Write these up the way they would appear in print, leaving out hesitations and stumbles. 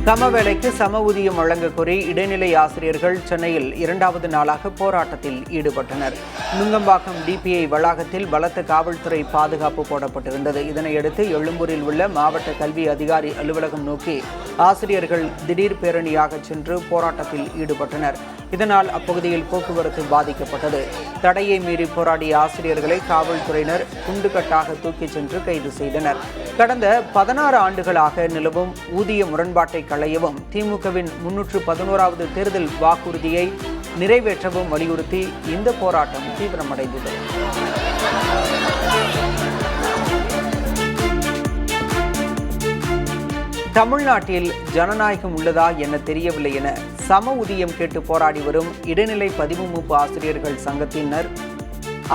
சம வேலைக்கு சம ஊதியம் வழங்க கோரி இடைநிலை ஆசிரியர்கள் சென்னையில் 2வது நாளாக போராட்டத்தில் ஈடுபட்டனர். நுங்கம்பாக்கம் டிபிஐ வளாகத்தில் பலத்த காவல்துறை பாதுகாப்பு போடப்பட்டிருந்தது. இதனையடுத்து எழும்பூரில் உள்ள மாவட்ட கல்வி அதிகாரி அலுவலகம் நோக்கி ஆசிரியர்கள் திடீர் பேரணியாக சென்று போராட்டத்தில் ஈடுபட்டனர். இதனால் அப்பகுதியில் போக்குவரத்து பாதிக்கப்பட்டது. தடையை மீறி போராடிய ஆசிரியர்களை காவல்துறையினர் குண்டுகட்டாக தூக்கிச் சென்று கைது செய்தனர். கடந்த 16 ஆண்டுகளாக நிலவும் ஊதிய முரண்பாட்டை களையவும் திமுகவின் 311வது தேர்தல் வாக்குறுதியை நிறைவேற்றவும் வலியுறுத்தி இந்த போராட்டம் தீவிரமடைந்தது. தமிழ்நாட்டில் ஜனநாயகம் உள்ளதா என தெரியவில்லை என சம ஊதியம் கேட்டு போராடி வரும் இடைநிலை பதிவு ஆசிரியர்கள் சங்கத்தினர்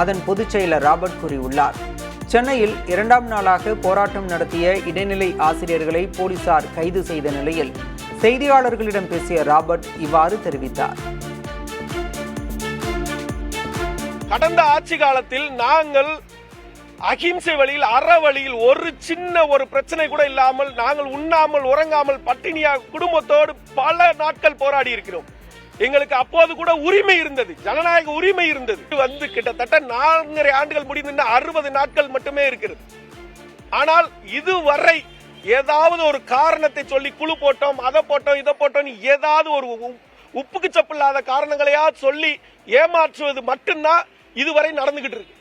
அதன் பொதுச் செயலர் ராபர்ட் கூறியுள்ளார். சென்னையில் 2ஆம் நாளாக போராட்டம் நடத்திய இடைநிலை ஆசிரியர்களை போலீசார் கைது செய்த நிலையில் செய்தியாளர்களிடம் பேசிய ராபர்ட் இவ்வாறு தெரிவித்தார். கடந்த ஆட்சி காலத்தில் நாங்கள் அகிம்சை வழியில் அற வழியில் ஒரு பிரச்சனை கூட இல்லாமல் நாங்கள் உண்ணாமல் உறங்காமல் பட்டினியாக குடும்பத்தோடு பல நாட்கள் போராடி இருக்கிறோம். எங்களுக்கு அப்போது கூட உரிமை இருந்தது, ஜனநாயக உரிமை இருந்தது. கிட்டத்தட்ட 4.5 ஆண்டுகள் முடிந்து 60 நாட்கள் மட்டுமே இருக்கிறது. ஆனால் இதுவரை ஏதாவது ஒரு காரணத்தை சொல்லி குழு போட்டோம், அதை போட்டோம், இதை போட்டோம், ஏதாவது ஒரு உப்புக்கு சப்பில்லாத காரணங்களையா சொல்லி ஏமாற்றுவது மட்டும்தான் இதுவரை நடந்துகிட்டு இருக்கு.